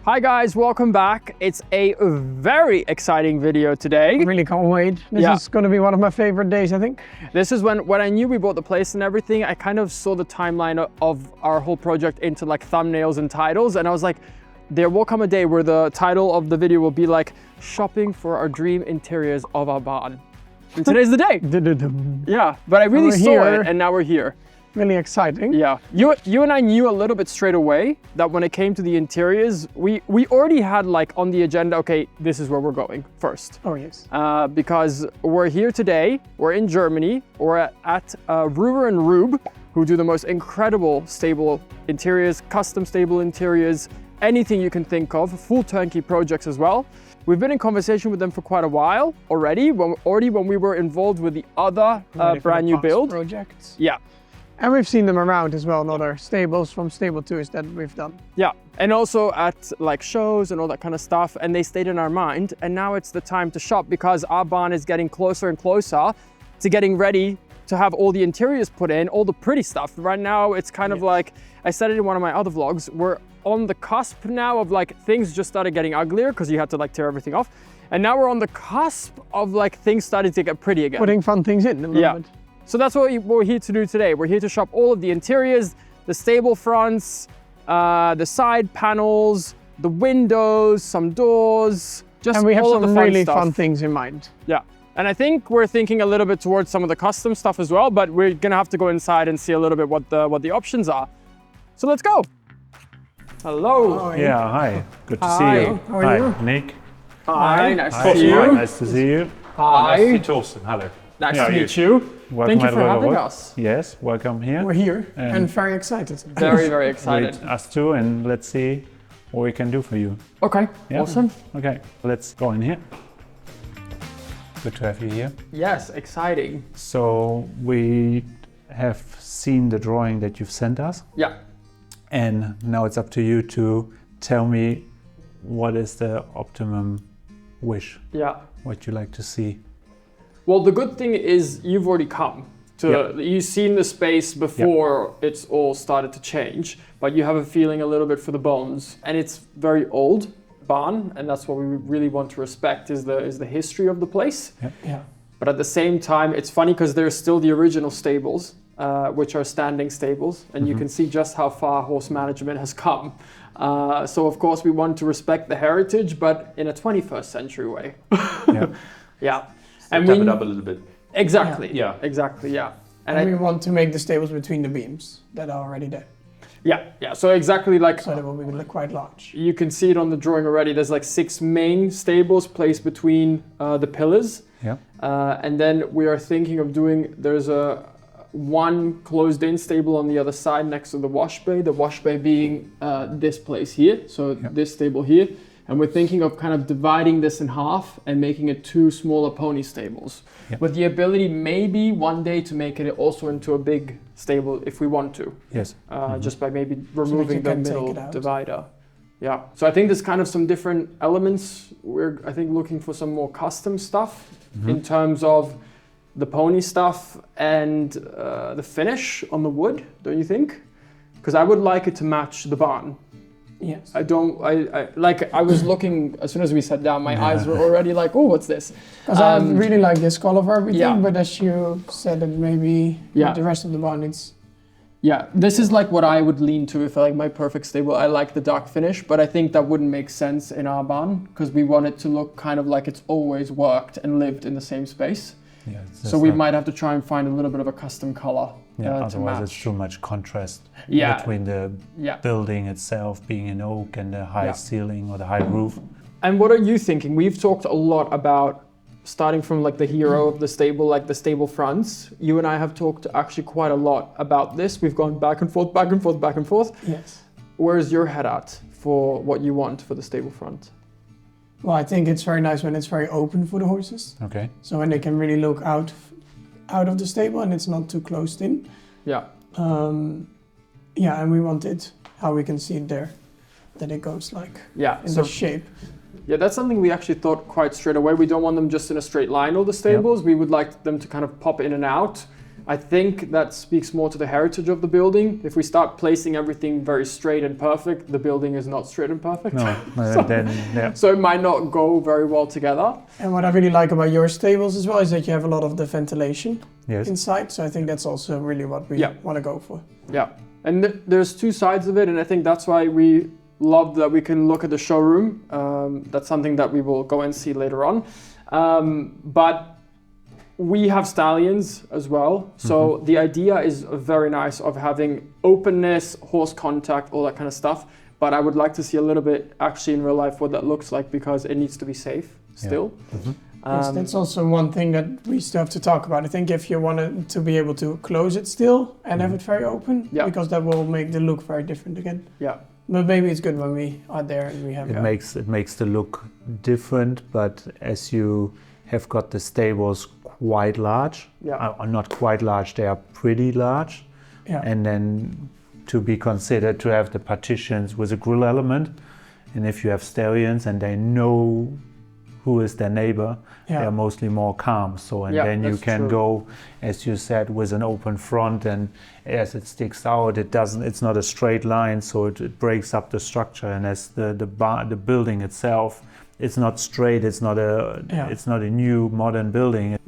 Hi guys, welcome back. It's a very exciting video today. I really can't wait. This is going to be one of my favorite days, I think. This is when I knew we bought the place and everything, I kind of saw the timeline of our whole project into like thumbnails and titles, and I was like, there will come a day where the title of the video will be like, shopping for our dream interiors of our barn. And today's the day. Yeah, but I really saw it and now we're here. Really exciting. Yeah, you and I knew a little bit straight away that when it came to the interiors, we already had like on the agenda, okay, this is where we're going first. Oh yes. Because we're here today, we're in Germany, we're at 𝒂𝒐𝒍𝒍𝒐𝒘, who do the most incredible stable interiors, custom stable interiors, anything you can think of, full turnkey projects as well. We've been in conversation with them for quite a while already, when we were involved with the other brand new build projects. Yeah. And we've seen them around as well in other stables from stable tours that we've done. Yeah, and also at like shows and all that kind of stuff, and they stayed in our mind. And now it's the time to shop because our barn is getting closer and closer to getting ready to have all the interiors put in, all the pretty stuff. Right now, it's kind of like, I said it in one of my other vlogs, we're on the cusp now of like things just started getting uglier because you had to like tear everything off. And now we're on the cusp of like things starting to get pretty again. Putting fun things in a little bit. So that's what we're here to do today. We're here to shop all of the interiors, the stable fronts, the side panels, the windows, some doors, just and we have all some of the fun really stuff. fun things in mind. Yeah, and I think we're thinking a little bit towards some of the custom stuff as well, but we're gonna have to go inside and see a little bit what the options are. So let's go. Hello. Yeah, hi. Good to see you. How are you? Nick. Hi, nice Hi. to see you. Nice to see you. Hi. Nice to see Torsten. Hello. Nice to meet you. Welcome. Thank you for having us. Yes, welcome here. We're here and very excited. Very, very excited. With us too, and let's see what we can do for you. Okay, Yeah. awesome. Okay, let's go in here. Good to have you here. Yes, exciting. So we have seen the drawing that you've sent us. Yeah. And now it's up to you to tell me what is the optimum wish, Yeah. what you like to see. Well, the good thing is you've already come to, you've seen the space before it's all started to change, but you have a feeling a little bit for the bones, and it's very old barn, and that's what we really want to respect is the history of the place. Yeah. But at the same time, it's funny because there's still the original stables, which are standing stables, and you can see just how far horse management has come. So of course we want to respect the heritage, but in a 21st century way. Yeah. And we it up a little bit. Exactly. Yeah. Exactly. Yeah. And we want to make the stables between the beams that are already there. Yeah. Yeah. So exactly like. So they will be quite large. You can see it on the drawing already. There's like 6 main stables placed between the pillars. Yeah. And then we are thinking of doing. There's one closed-in stable on the other side next to the wash bay. The wash bay being this place here. So this stable here. And we're thinking of kind of dividing this in half and making it 2 smaller pony stables. With the ability maybe one day to make it also into a big stable if we want to. Yes. Just by maybe removing the middle divider. Yeah. So I think there's kind of some different elements. We're, I think, looking for some more custom stuff in terms of the pony stuff and the finish on the wood, don't you think? Because I would like it to match the barn. Yes. I was looking, as soon as we sat down, my eyes were already like, oh, what's this? Because I really like this color for everything, but as you said, that maybe the rest of the barn it's... Yeah, this is like what I would lean to if I like my perfect stable. I like the dark finish, but I think that wouldn't make sense in our barn because we want it to look kind of like it's always worked and lived in the same space. Yeah, so we might have to try and find a little bit of a custom color to otherwise match. it's too much contrast between the building itself being in oak and the high ceiling or the high roof. And what are you thinking? We've talked a lot about starting from like the hero of the stable, like the stable fronts. You and I have talked actually quite a lot about this. We've gone back and forth, back and forth, back and forth. Yes. Where's your head at for what you want for the stable front? Well, I think it's very nice when it's very open for the horses. Okay. So when they can really look out of the stable and it's not too closed in. Yeah. Yeah, and we want it, how we can see it there, that it goes like in the shape. Yeah, that's something we actually thought quite straight away. We don't want them just in a straight line, all the stables. We would like them to kind of pop in and out. I think that speaks more to the heritage of the building. If we start placing everything very straight and perfect, the building is not straight and perfect. No, so it might not go very well together. And what I really like about your stables as well is that you have a lot of the ventilation yes. inside. So I think that's also really what we want to go for. Yeah, and there's two sides of it, and I think that's why we love that we can look at the showroom. That's something that we will go and see later on. But we have stallions as well. So the idea is very nice of having openness, horse contact, all that kind of stuff. But I would like to see a little bit actually in real life what that looks like, because it needs to be safe still. Yes, that's also one thing that we still have to talk about. I think if you wanted to be able to close it still and have it very open, because that will make the look very different again. Yeah. But maybe it's good when we are there and we have it makes the look different, but as you have got the stables quite large, or not quite large, they are pretty large, and then to be considered to have the partitions with a grill element, and if you have stallions and they know who is their neighbor, they are mostly more calm. So and then you can go, as you said, with an open front, and as it sticks out, it's not a straight line, so it breaks up the structure. And as the building itself, it's not straight. It's not a new modern building.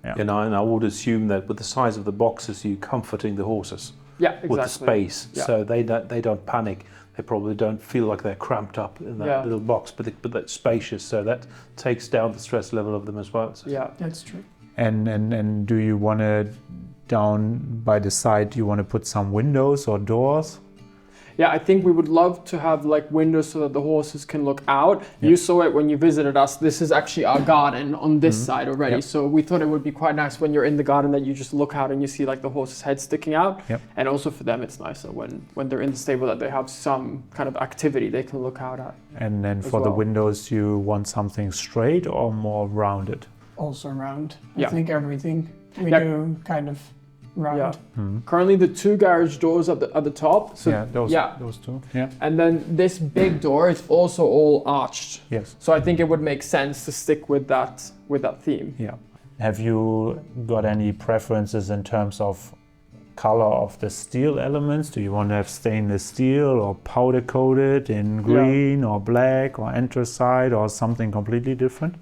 And I would assume that with the size of the boxes, you're comforting the horses. With the space, so they don't panic. They probably don't feel like they're cramped up in that little box, but that's spacious, so that takes down the stress level of them as well. So. Yeah, that's true. And do you want to, down by the side, do you want to put some windows or doors? Yeah, I think we would love to have like windows so that the horses can look out. You saw it when you visited us. This is actually our garden on this side already. So we thought it would be quite nice when you're in the garden that you just look out and you see like the horse's head sticking out. And also for them, it's nicer when they're in the stable that they have some kind of activity they can look out at. And then for the windows, you want something straight or more rounded? Also round. I think everything we do kind of round. Currently the two garage doors at the top. So those two. Yeah. And then this big door is also all arched. Yes. So I think it would make sense to stick with that theme. Yeah. Have you got any preferences in terms of color of the steel elements? Do you want to have stainless steel or powder coated in green or black or anthracite or something completely different?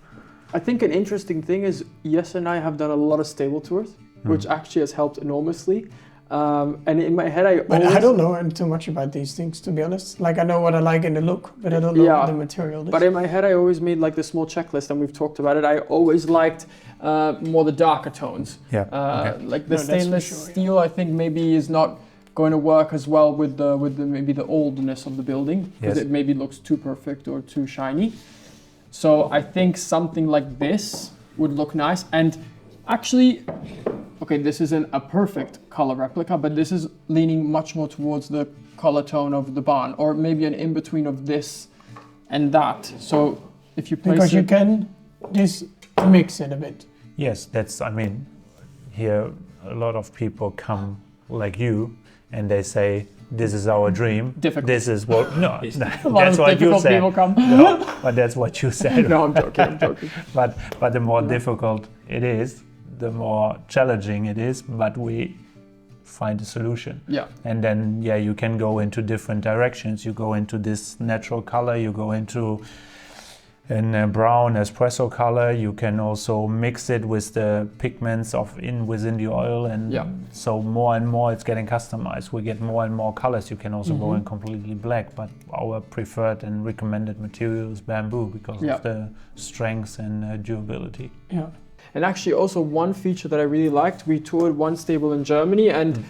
I think an interesting thing is Jes and I have done a lot of stable tours, which actually has helped enormously. And in my head, I don't know too much about these things, to be honest. Like, I know what I like in the look, but I don't know the material. But in my head, I always made like the small checklist, and we've talked about it. I always liked more the darker tones. Like the stainless steel, I think maybe is not going to work as well with the maybe the oldness of the building, because it maybe looks too perfect or too shiny. So I think something like this would look nice. And actually, okay, this isn't a perfect color replica, but this is leaning much more towards the color tone of the barn, or maybe an in-between of this and that. So if you place because you can just mix it a bit. Yes, I mean, here a lot of people come like you and they say, this is our dream. Difficult. This is what, that's what you said. People come. No, but that's what you said. No, I'm joking. But the more difficult it is, the more challenging it is, but we find a solution. And then, you can go into different directions. You go into this natural color, you go into a brown espresso color. You can also mix it with the pigments within the oil, and so more and more it's getting customized. We get more and more colors. You can also go in completely black, but our preferred and recommended material is bamboo because of the strength and durability. And actually also one feature that I really liked, we toured one stable in Germany, and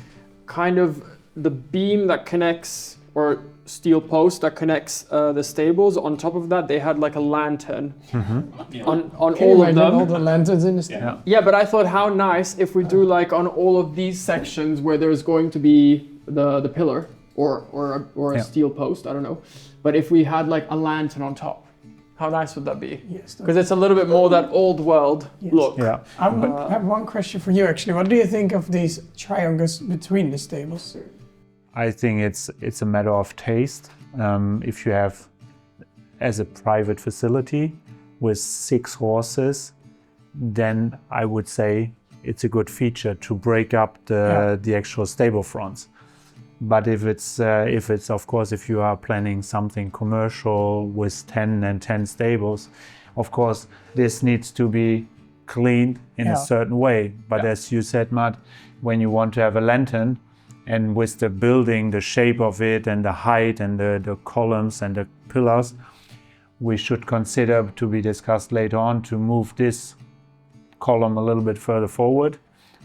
kind of the beam that connects, or steel post that connects the stables, on top of that they had like a lantern on all of them. All the lanterns in the stable. Yeah, but I thought how nice if we do like on all of these sections where there's going to be the pillar or a steel post, I don't know. But if we had like a lantern on top, how nice would that be? Yes. Because it's a little bit more that old world look. I have one question for you actually. What do you think of these triangles between the stables? I think it's a matter of taste. If you have, as a private facility with 6 horses, then I would say it's a good feature to break up the actual stable fronts. But if it's of course, if you are planning something commercial with 10 and 10 stables, of course, this needs to be cleaned in a certain way. But as you said, Matt, when you want to have a lantern, and with the building, the shape of it and the height and the columns and the pillars, we should consider, to be discussed later on, to move this column a little bit further forward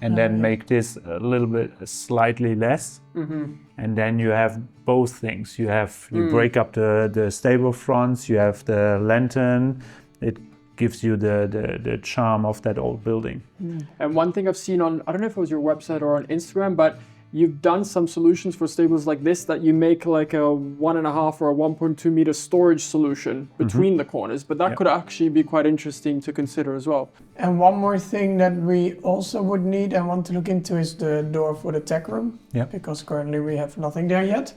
and then make this a little bit slightly less. And then you have both things. You break up the stable fronts, you have the lantern. It gives you the charm of that old building. And one thing I've seen on, I don't know if it was your website or on Instagram, but you've done some solutions for stables like this that you make like a 1.5 or a 1.2 meter storage solution between the corners, but that could actually be quite interesting to consider as well. And one more thing that we also would need and want to look into is the door for the tech room, because currently we have nothing there yet.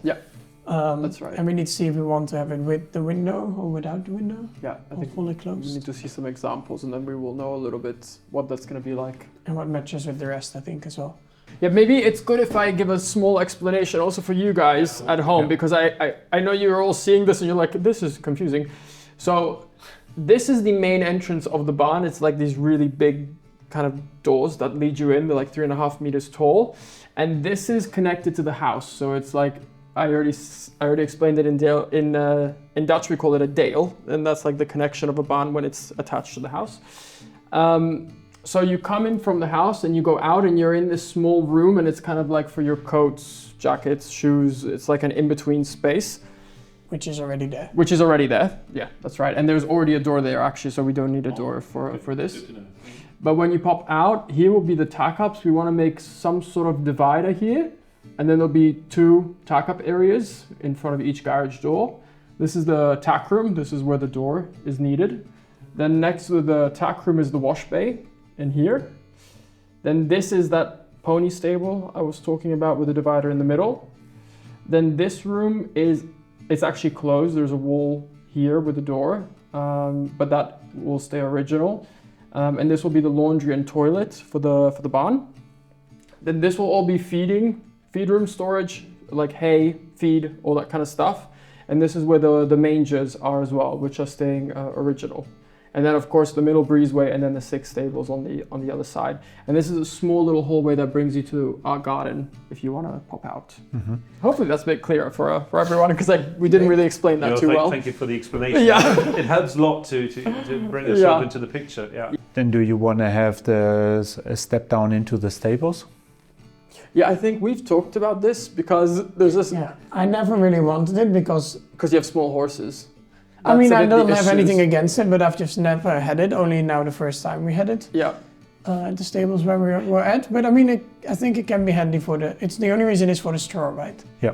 That's right. And we need to see if we want to have it with the window or without the window. I think fully closed. We need to see some examples and then we will know a little bit what that's going to be like. And what matches with the rest, I think, as well. Yeah, maybe it's good if I give a small explanation also for you guys at home, because I know you're all seeing this and you're like, this is confusing. So this is the main entrance of the barn. It's like these really big kind of doors that lead you in. They're like 3.5 meters tall. And this is connected to the house. So it's like, I already explained it in Dutch, we call it a dale. And that's like the connection of a barn when it's attached to the house. So you come in from the house and you go out and you're in this small room, and it's kind of like for your coats, jackets, shoes. It's like an in-between space. Which is already there. Which is already there. Yeah, that's right. And there's already a door there actually, so we don't need a door for this. But when you pop out, here will be the tack-ups. We want to make some sort of divider here. And then there'll be 2 tack-up areas in front of each garage door. This is the tack room. This is where the door is needed. Then next to the tack room is the wash bay in here. Then this is that pony stable I was talking about with a divider in the middle. Then this room it's actually closed. There's a wall here with a door, but that will stay original. And this will be the laundry and toilet for the barn. Then this will all be feed room storage, like hay, feed, all that kind of stuff. And this is where the mangers are as well, which are staying original. And then of course the middle breezeway, and then the 6 stables on the other side. And this is a small little hallway that brings you to our garden if you want to pop out. Hopefully that's a bit clearer for everyone, because we didn't really explain that too well. Thank you for the explanation. It helps a lot to bring us up into the picture. Then do you want to have a step down into the stables? Yeah, I think we've talked about this because there's this... Yeah, I never really wanted it because you have small horses. I mean, I don't have anything against it, but I've just never had it. Only now the first time we had it. Yeah. At the stables where we were at. But I mean, I think it can be handy for it's the only reason is for the straw, right? Yeah.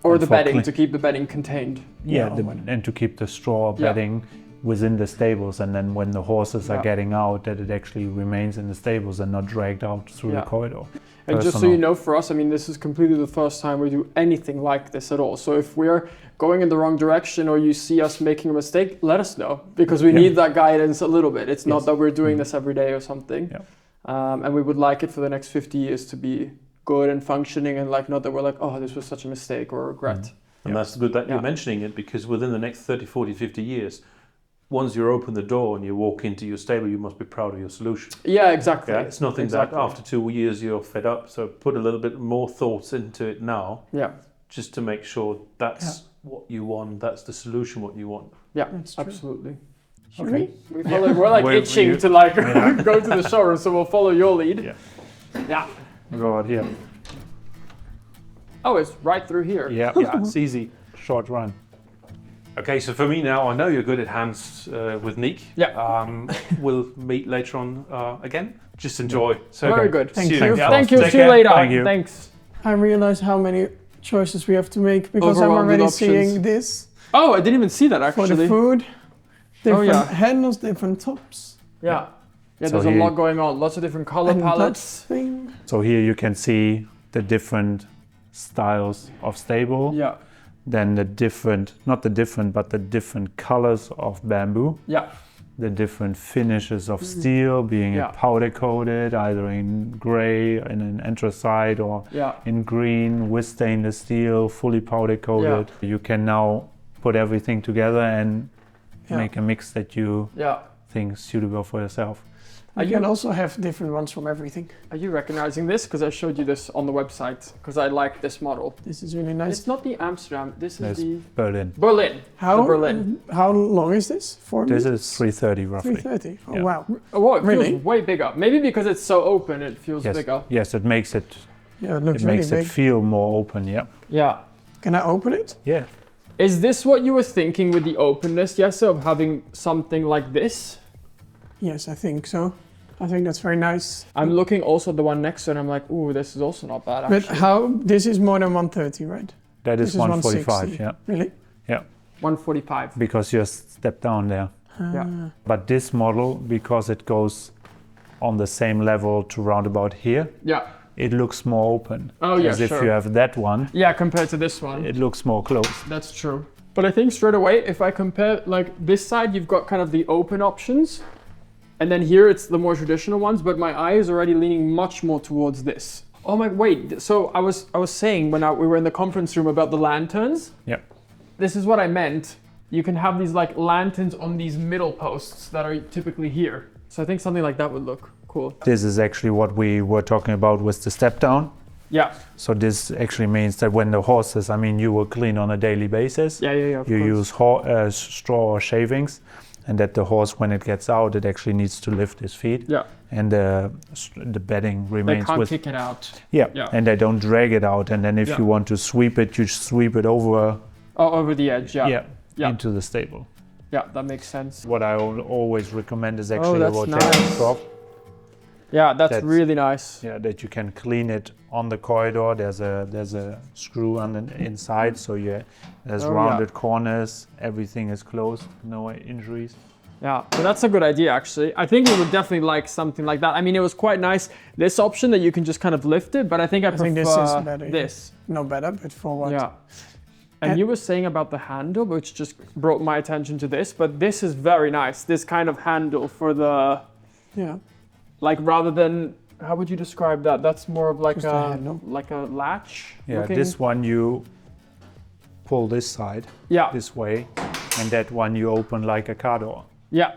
Or the bedding, to keep the bedding contained. And to keep the straw bedding within the stables, and then when the horses are getting out, that it actually remains in the stables and not dragged out through the corridor. And just so you know, for us, I mean, this is completely the first time we do anything like this at all. So if we're going in the wrong direction or you see us making a mistake, let us know, because we need that guidance a little bit. It's not that we're doing this every day or something. And we would like it for the next 50 years to be good and functioning, and like not that we're like, oh, this was such a mistake or a regret. And that's good that you're mentioning it, because within the next 30, 40, 50 years, once you open the door and you walk into your stable, you must be proud of your solution. Yeah, exactly. It's nothing that after 2 years you're fed up. So put a little bit more thoughts into it now. Just to make sure that's what you want. That's the solution what you want. Yeah, absolutely. Okay. We're like itching to like go to the showroom, so we'll follow your lead. Yeah. Go out here. Oh, it's right through here. Yeah, it's easy. Short run. Okay, so for me now, I know you're good at hands with Nick. We'll meet later on again. Just enjoy. So very good. Thank you. Thank you. See you later. Thanks. I realize how many choices we have to make, because I'm already seeing this. Oh, I didn't even see that actually. For the food, different handles, different tops. Yeah, there's a lot going on. Lots of different color palettes. So here you can see the different styles of stable. Then the different colors of bamboo. the different finishes of steel, being it powder coated, either in gray, in an anthracite, or in green with stainless steel, fully powder coated. You can now put everything together and make a mix that you think suitable for yourself. You can also have different ones from everything. Are you recognizing this? Because I showed you this on the website, because I like this model. This is really nice. It's not the Amsterdam, this is the... Berlin. Berlin. Berlin. How long is this? 4 meters? This is 330 roughly. 330, oh wow. Oh, it feels way bigger. Maybe because it's so open, it feels bigger. Yes, it makes it, it makes it feel more open, Yeah. Can I open it? Yeah. Is this what you were thinking with the openness, Jesse, of having something like this? Yes, I think so. I think that's very nice. I'm looking also at the one next to it and I'm like, ooh, this is also not bad, actually. But this is more than 130, right? That is 145, yeah. Really? Yeah. 145. Because you step down there. Yeah. But this model, because it goes on the same level to round about here, it looks more open. Oh yeah, As if you have that one. Yeah, compared to this one. It looks more closed. That's true. But I think straight away, if I compare, like this side, you've got kind of the open options. And then here it's the more traditional ones, but my eye is already leaning much more towards this. Oh my, wait, so I was saying when we were in the conference room about the lanterns. Yeah. This is what I meant. You can have these like lanterns on these middle posts that are typically here. So I think something like that would look cool. This is actually what we were talking about with the step down. Yeah. So this actually means that when the horses, I mean, you will clean on a daily basis. Yeah, of you course. use straw or shavings. And that the horse, when it gets out, it actually needs to lift his feet. Yeah. And the bedding remains They can't kick it out. Yeah. And they don't drag it out. And then if you want to sweep it, you sweep it over. Oh, over the edge, yeah. Into the stable. Yeah, that makes sense. What I always recommend is actually the a rotating strop. Yeah, that's really nice. Yeah, that you can clean it on the corridor. There's a screw on the inside, so there's rounded corners. Everything is closed, no injuries. Yeah, so that's a good idea actually. I think we would definitely like something like that. I mean, it was quite nice, this option that you can just kind of lift it, but I think I prefer this is better. This. No better, but for what? Yeah. And you were saying about the handle, which just brought my attention to this, but this is very nice. This kind of handle for the... Yeah. Like rather than, how would you describe that? That's more of like a latch. Yeah, this one you pull this side this way, and that one you open like a car door. Yeah.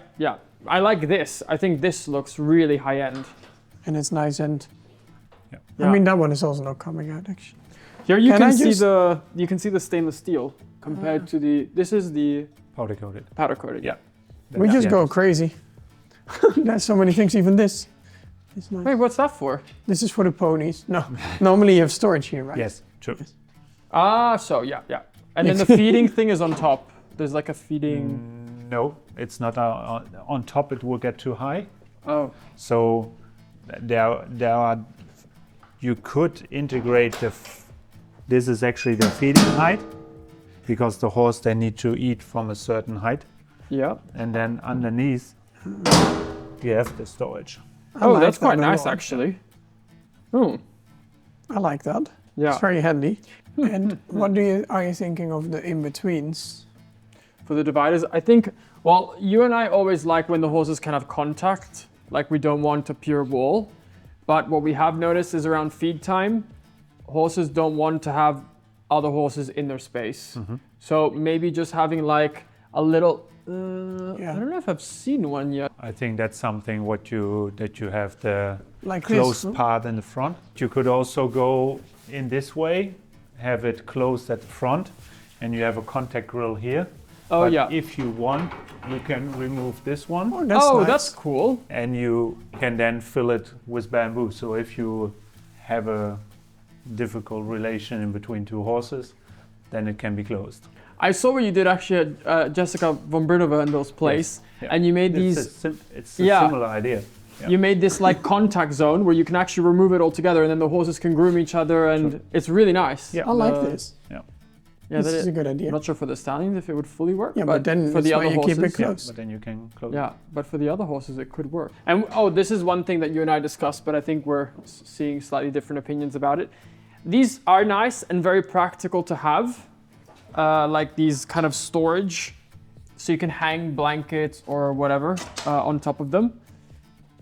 I like this. I think this looks really high end. And it's nice and I mean that one is also not coming out actually. Here you can see the stainless steel compared to this is the powder coated. Powder coated. Yeah. We just go crazy. There's so many things, even this. It's nice. Wait, what's that for? This is for the ponies. No, normally you have storage here, right? Yes, true. Yes. Ah, so yeah. And then the feeding thing is on top. There's like a feeding... No, it's not on top. It will get too high. Oh. So there are... You could integrate this is actually the feeding height, because the horse, they need to eat from a certain height. Yeah. And then underneath you have the storage. Oh, that's quite nice actually. I like that. Yeah. It's very handy. And what are you thinking of the in-betweens? For the dividers, I think, well, you and I always like when the horses can have contact, like we don't want a pure wall. But what we have noticed is around feed time, horses don't want to have other horses in their space. So maybe just having like a little, I don't know if I've seen one yet. I think that's something that you have the like closed part in the front. You could also go in this way, have it closed at the front, and you have a contact grill here. Oh, but yeah. if you want, you can remove this one. Oh, that's nice. That's cool. And you can then fill it with bamboo. So if you have a difficult relation in between two horses, then it can be closed. I saw what you did actually at Jessica von Brunnevendel's place, and you made these... It's a similar idea. Yeah. You made this like contact zone where you can actually remove it all together, and then the horses can groom each other, and it's really nice. Yeah, I like this. Yeah, this is a good idea. I'm not sure for the stallions if it would fully work. Yeah, but then for the other horses, keep it close. But then you can close it. Yeah, but for the other horses it could work. And this is one thing that you and I discussed, but I think we're seeing slightly different opinions about it. These are nice and very practical to have, like these kind of storage so you can hang blankets or whatever on top of them.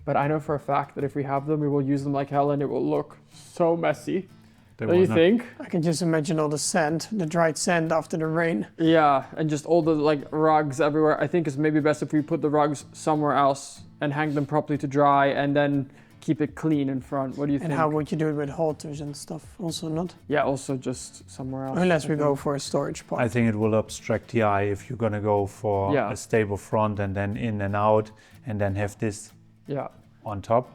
But I know for a fact that if we have them, we will use them like hell and it will look so messy. Don't you think? I can just imagine all the sand, the dried sand after the rain. Yeah, and just all the like rugs everywhere. I think it's maybe best if we put the rugs somewhere else and hang them properly to dry and then keep it clean in front. What do you think? And how would you do it with halters and stuff? Also not? Yeah, also just somewhere else. Unless we go for a storage part. I think it will obstruct the eye if you're gonna go for a stable front and then in and out and then have this on top.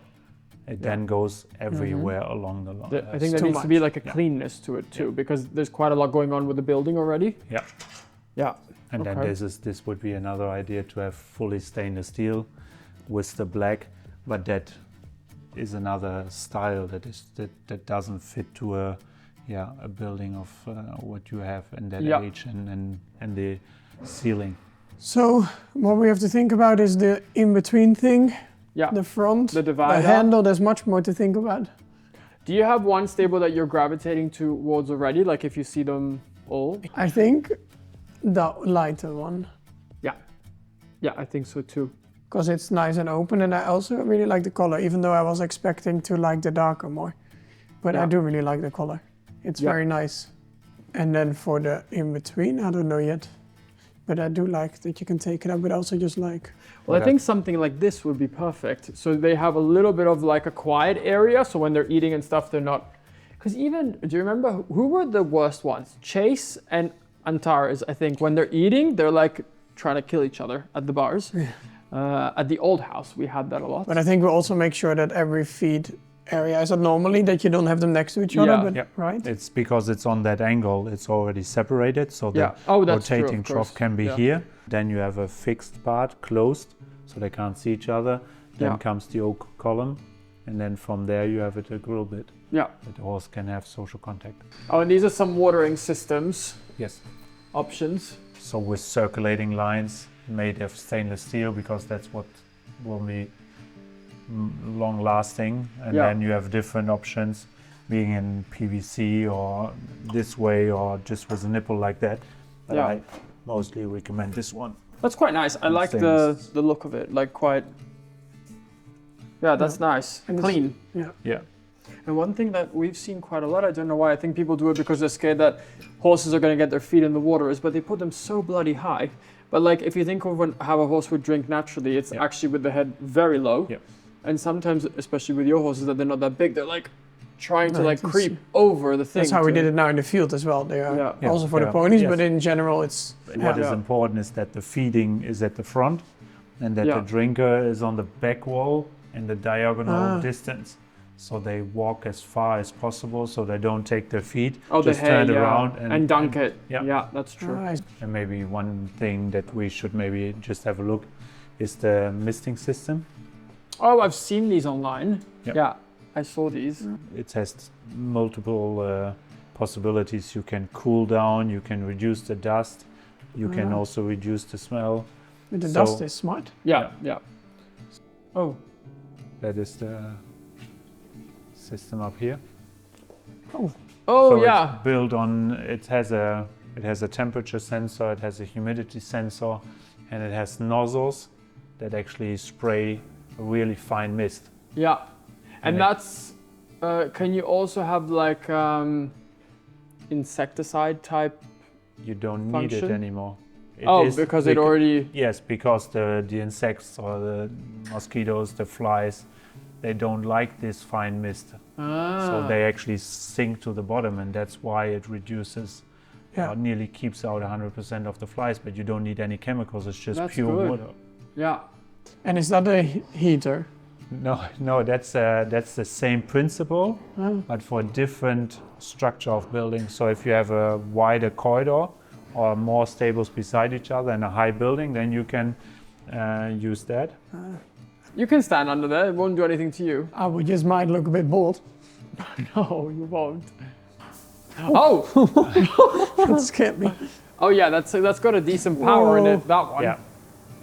It then goes everywhere along the line. I think there needs to be like a cleanness to it too, because there's quite a lot going on with the building already. Yeah. Yeah. And then this would be another idea to have fully stainless steel with the black, but that is another style that doesn't fit to a building of what you have in that age and the ceiling. So what we have to think about is the in-between thing. Yeah. The front, the divider, the handle, there's much more to think about. Do you have one stable that you're gravitating towards already? Like if you see them all? I think the lighter one. Yeah. Yeah, I think so too. Because it's nice and open, and I also really like the color, even though I was expecting to like the darker more. But I do really like the color. It's very nice. And then for the in-between, I don't know yet. But I do like that you can take it up, but also just like... Well, I think something like this would be perfect. So they have a little bit of like a quiet area. So when they're eating and stuff, they're not... Because even, do you remember, who were the worst ones? Chase and Antares, I think. When they're eating, they're like trying to kill each other at the bars. At the old house, we had that a lot. But I think we also make sure that every feed area is normally that you don't have them next to each other, but right? It's because it's on that angle, it's already separated, so the that's rotating true, trough can be here. Then you have a fixed part closed, so they can't see each other. Then comes the oak column, and then from there you have it a grill bit. Yeah. That the horse can have social contact. Oh, and these are some watering systems. Yes. Options. So with circulating lines made of stainless steel, because that's what will be long lasting, and then you have different options, being in PVC or this way or just with a nipple like that. But I mostly recommend this one. That's quite nice. I like the look of it, like quite, that's nice, and clean. Yeah. And one thing that we've seen quite a lot, I don't know why, I think people do it because they're scared that horses are going to get their feet in the water, but they put them so bloody high. But like if you think of how a horse would drink naturally, it's actually with the head very low. Yeah. And sometimes, especially with your horses, that they're not that big, they're like trying to like creep over the thing. That's how we did it now in the field as well. They are also for the ponies, but in general it's... What is important is that the feeding is at the front and that the drinker is on the back wall in the diagonal distance. So they walk as far as possible so they don't take their feet, just turn around and dunk it. Yeah, that's true. And maybe one thing that we should maybe just have a look is the misting system. Oh, I've seen these online. Yeah, I saw these. It has multiple possibilities. You can cool down, you can reduce the dust, you can also reduce the smell. But the dust is smart. Yeah. Oh. That is the system up here. Oh, so it's built on, it has a temperature sensor, it has a humidity sensor, and it has nozzles that actually spray a really fine mist. Yeah, and that's, can you also have like insecticide type You don't function? need it anymore. Because it already... Yes, because the insects or the mosquitoes, the flies, they don't like this fine mist. So they actually sink to the bottom, and that's why it reduces, nearly keeps out 100% of the flies, but you don't need any chemicals, it's just pure water. Yeah. And is that a heater? No, that's the same principle, but for a different structure of building. So if you have a wider corridor or more stables beside each other in a high building, then you can use that. You can stand under there, it won't do anything to you. We just might look a bit bold. No, you won't. Oh! That scared me. Oh yeah, that's got a decent power in it, that one. Yeah.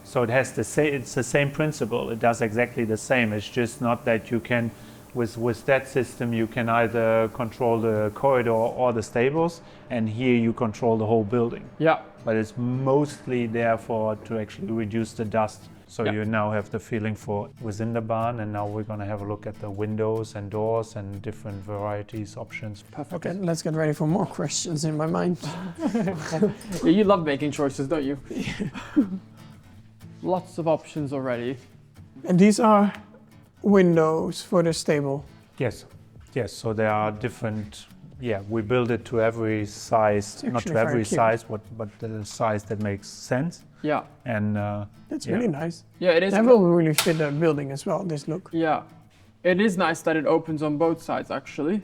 So it has it's the same principle. It does exactly the same. It's just not that you can With that system, you can either control the corridor or the stables, and here you control the whole building. Yeah. But it's mostly there to actually reduce the dust. So you now have the feeling for within the barn, and now we're going to have a look at the windows and doors and different varieties, options. Perfect. Okay, let's get ready for more questions in my mind. Yeah, you love making choices, don't you? Lots of options already. And these are windows for the stable? Yes. Yes, so there are different, we build it to every size, not to every size, but the size that makes sense. Yeah. And that's really nice. Yeah, it is. That will really fit the building as well, this look. Yeah. It is nice that it opens on both sides, actually.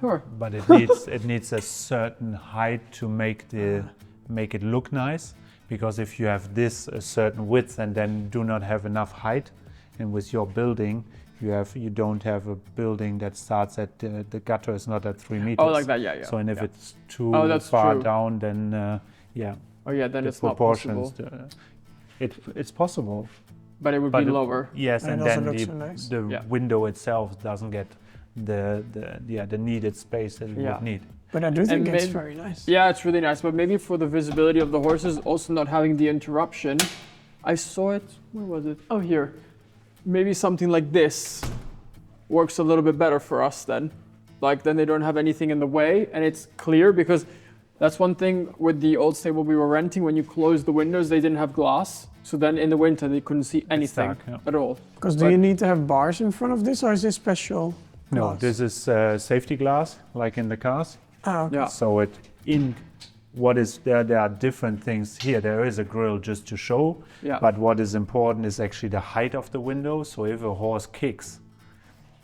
Sure. But it needs a certain height to make it look nice, because if you have this a certain width and then do not have enough height, and with your building you don't have a building that starts at the gutter is not at 3 meters. Oh, like that, yeah. So and if it's too far down, then Oh yeah, then it's not possible. It's possible. But it would be lower. Yes, and then the window itself doesn't get the needed space that it would need. But I do think it's very nice. Yeah, it's really nice. But maybe for the visibility of the horses, also not having the interruption. I saw it, where was it? Oh, here. Maybe something like this works a little bit better for us then. Like then they don't have anything in the way and it's clear, because that's one thing with the old stable we were renting. When you closed the windows, they didn't have glass. So then in the winter, they couldn't see anything at all. Because do you need to have bars in front of this, or is this special glass? No, this is safety glass, like in the cars. Oh, okay. Yeah. So there are different things here. There is a grill just to show, but what is important is actually the height of the window. So if a horse kicks,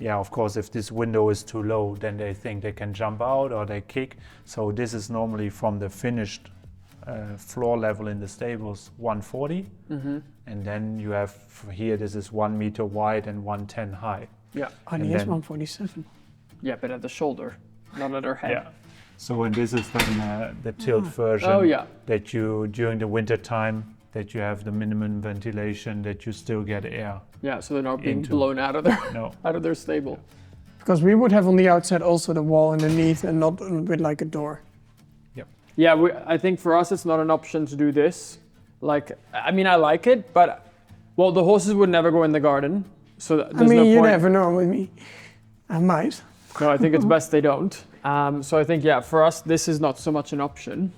of course, if this window is too low, then they think they can jump out or they kick. So this is normally from the finished floor level in the stables 140, and then you have here, this is 1 meter wide and 110 high. Yeah, and he is 147. Yeah, but at the shoulder, not at her head. Yeah. So and this is then the tilt version that you, during the winter time, that you have the minimum ventilation, that you still get air. Yeah, so they're not being blown out of their out of their stable. Because we would have on the outside also the wall underneath and not with like a door. Yep. Yeah, I think for us it's not an option to do this. Like, I mean, I like it, but well, the horses would never go in the garden, so there's no point. You never know with me. I might. No, I think it's best they don't. So I think, for us, this is not so much an option.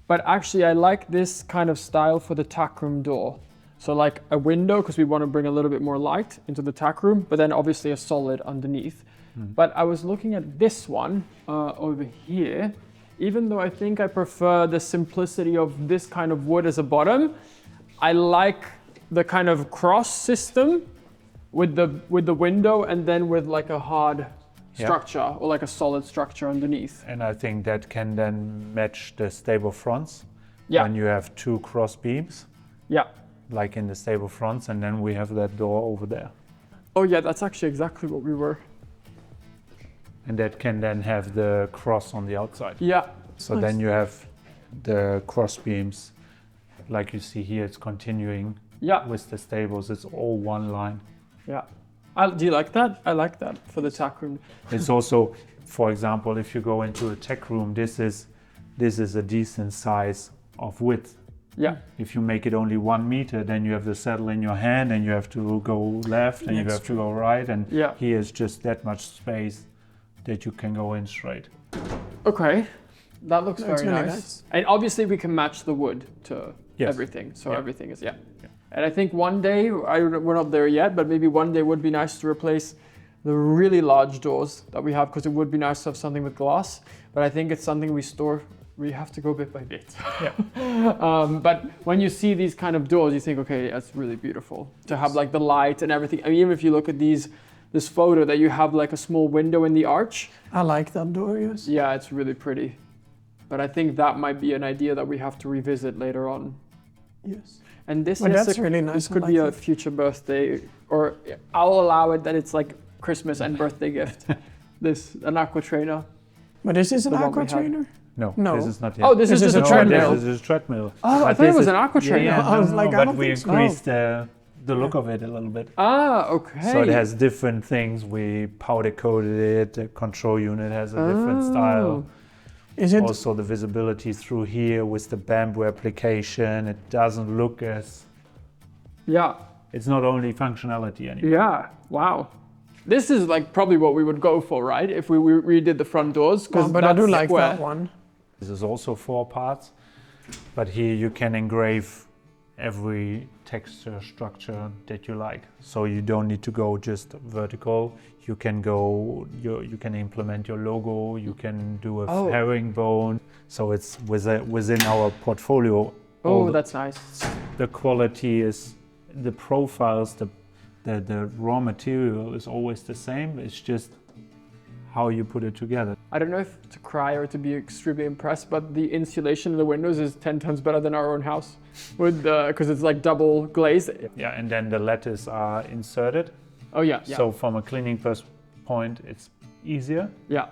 But actually, I like this kind of style for the tack room door. So like a window, because we want to bring a little bit more light into the tack room, but then obviously a solid underneath. But I was looking at this one over here, even though I think I prefer the simplicity of this kind of wood as a bottom, I like the kind of cross system with the window and then with like a hard structure or like a solid structure underneath. And I think that can then match the stable fronts when you have 2 cross beams. Yeah. Like in the stable fronts, and then we have that door over there. Oh yeah, that's actually exactly what we were. And that can then have the cross on the outside. Yeah. So then you have the cross beams, like you see here, it's continuing with the stables, it's all one line. Yeah. Do you like that? I like that for the tack room. It's also, for example, if you go into a tack room, this is a decent size of width. Yeah. If you make it only 1 meter, then you have the saddle in your hand and you have to go left and you have to go right. And here is just that much space that you can go in straight. Okay. That looks very nice. And obviously we can match the wood to everything. So everything is, And I think one day, we're not there yet, but maybe one day would be nice to replace the really large doors that we have, because it would be nice to have something with glass. But I think it's something we have to go bit by bit. But when you see these kind of doors, you think, okay, that's really beautiful. To have like the light and everything. I mean, even if you look at this photo that you have like a small window in the arch. I like that door, yes. Yeah, it's really pretty. But I think that might be an idea that we have to revisit later on. Yes. And this really nice. This could be a future birthday, or I'll allow it that it's like Christmas and birthday gift. An aqua trainer. But this is an aqua trainer? No, this is not yet. Oh, this is just a treadmill. This is a treadmill. Oh, I thought it was an aqua trainer. I was like, but we increased the look of it a little bit. Ah, okay. So it has different things. We powder coated it. The control unit has a different style. Is it also the visibility through here with the bamboo application? It doesn't look as. Yeah. It's not only functionality anymore. Yeah. Wow. This is like probably what we would go for, right? If we redid the front doors. But I do like that one. This is also 4 parts, but here you can engrave every texture structure that you like. So you don't need to go just vertical. You can go, you can implement your logo, you can do a herringbone. So it's within our portfolio. Oh, that's nice. The quality is, the profiles, the raw material is always the same. It's just how you put it together. I don't know if to cry or to be extremely impressed, but the insulation in the windows is 10 times better than our own house, with because it's like double glazed. Yeah, and then the lattice are inserted. Oh yeah. So from a cleaning point, it's easier. Yeah.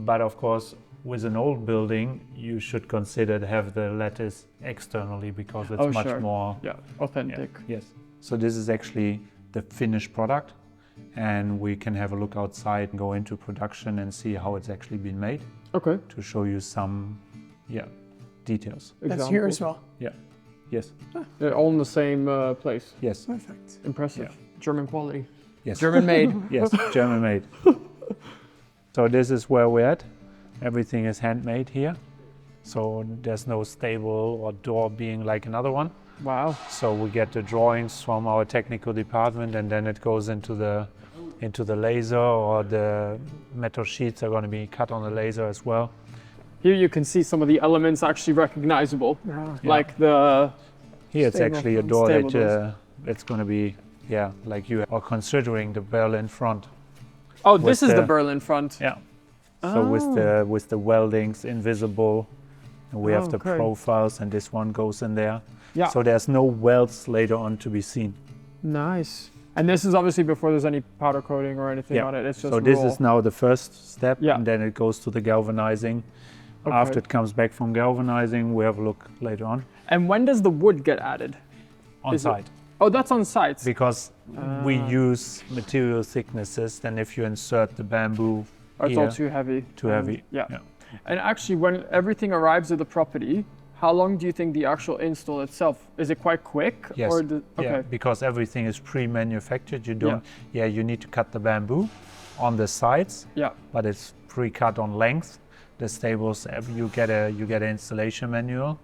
But of course, with an old building, you should consider to have the lattice externally because it's much more authentic. Yeah, yes. So this is actually the finished product, and we can have a look outside and go into production and see how it's actually been made. Okay. To show you some, details. That's here as well. Yeah. Yes. They're all in the same place. Yes. Perfect. Impressive. Yeah. German quality. Yes. German made. Yes, German made. So this is where we're at. Everything is handmade here. So there's no stable or door being like another one. Wow. So we get the drawings from our technical department, and then it goes into the laser, or the metal sheets are going to be cut on the laser as well. Here you can see some of the elements actually recognizable, like the. Here it's actually a door that it's going to be, like you are considering the Berlin front. Oh, this is the Berlin front. Yeah. So with the weldings invisible, and we have the profiles, and this one goes in there. Yeah. So there's no welds later on to be seen. Nice. And this is obviously before there's any powder coating or anything on it. It's just so this is now the first step, and then it goes to the galvanizing. Okay. After it comes back from galvanizing, we have a look later on. And when does the wood get added? On site. Oh, that's on site. Because we use material thicknesses, then if you insert the bamboo it's all too heavy. Too heavy. Yeah. And actually, when everything arrives at the property, how long do you think the actual install itself? Is it quite quick? Yes. Yeah, because everything is pre-manufactured. You don't. Yeah, you need to cut the bamboo on the sides. Yeah. But it's pre-cut on length. The stables, you get an installation manual,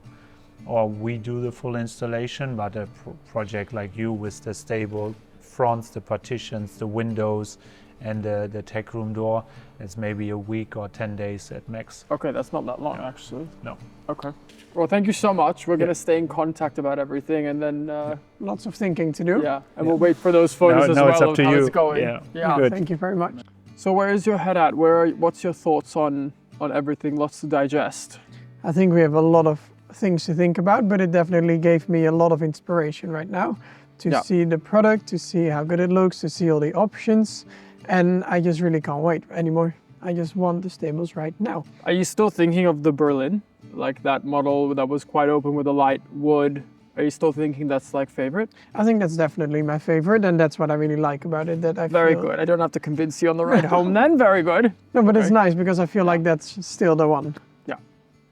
or we do the full installation. But a project like you with the stable fronts, the partitions, the windows, and the tech room door, it's maybe a week or 10 days at max. Okay, that's not that long actually. No. Okay. Well, thank you so much. We're going to stay in contact about everything, and then lots of thinking to do. Yeah, and we'll wait for those photos as well it's up of to how you. It's going. Yeah. Good. Thank you very much. So where is your head at? What's your thoughts on everything? Lots to digest. I think we have a lot of things to think about, but it definitely gave me a lot of inspiration right now to see the product, to see how good it looks, to see all the options. And I just really can't wait anymore. I just want the stables right now. Are you still thinking of the Berlin? Like that model that was quite open with a light wood? Are you still thinking that's like favorite? I think that's definitely my favorite, and that's what I really like about it. That I Very good. I don't have to convince you on the ride home then. Very good. No, but it's nice because I feel like that's still the one. Yeah.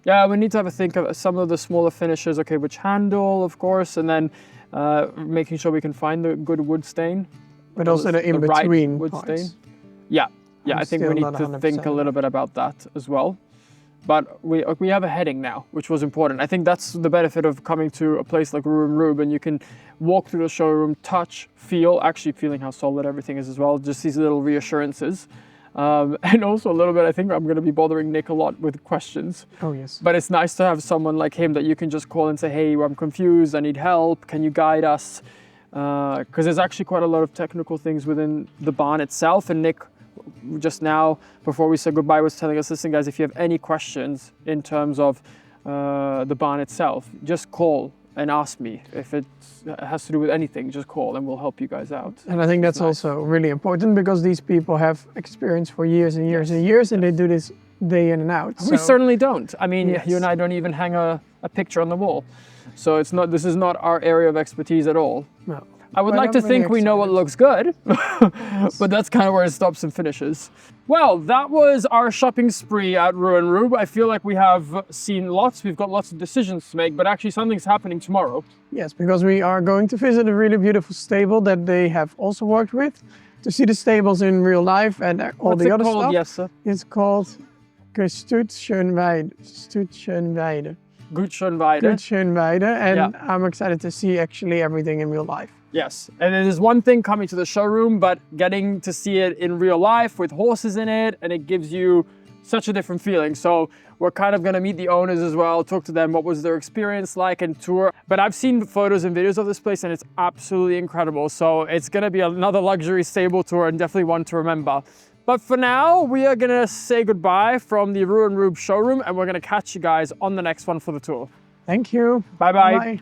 Yeah, we need to have a think of some of the smaller finishes. Okay, which handle, of course, and then making sure we can find the good wood stain. But also the in-between right wood parts. stain. Yeah, I think we need to think a little bit about that as well. But we have a heading now, which was important. I think that's the benefit of coming to a place like 𝒂𝒐𝒏, and you can walk through the showroom, touch, feel, actually feeling how solid everything is as well. Just these little reassurances. And also a little bit, I think I'm going to be bothering Nick a lot with questions. Oh, yes. But it's nice to have someone like him that you can just call and say, hey, I'm confused, I need help, can you guide us? Because there's actually quite a lot of technical things within the barn itself, and Nick just now, before we said goodbye, was telling us, listen guys, if you have any questions in terms of the barn itself, just call and ask me. If it has to do with anything, just call and we'll help you guys out. And I think that's also really important because these people have experience for years and years and years, and they do this day in and out. We certainly don't. I mean, you and I don't even hang a picture on the wall. So it's not, this is not our area of expertise at all. No. I would like to think we know what looks good, but that's kind of where it stops and finishes. Well, that was our shopping spree at 𝒂𝒐𝒏𝒆𝒚. I feel like we have seen lots, we've got lots of decisions to make, but actually something's happening tomorrow. Yes, because we are going to visit a really beautiful stable that they have also worked with, to see the stables in real life and all the other stuff. Yes, sir. It's called 𝒋𝒐𝒍𝒍𝒐𝒘. 𝒋𝒐𝒍𝒍𝒐𝒘, and I'm excited to see actually everything in real life. Yes, and it is one thing coming to the showroom, but getting to see it in real life with horses in it, and it gives you such a different feeling. So we're kind of going to meet the owners as well, talk to them, what was their experience like and tour. But I've seen photos and videos of this place and it's absolutely incredible. So it's going to be another luxury stable tour and definitely one to remember. But for now, we are going to say goodbye from the 𝒂𝒐𝒏𝒆𝒚 showroom, and we're going to catch you guys on the next one for the tour. Thank you. Bye-bye. Bye.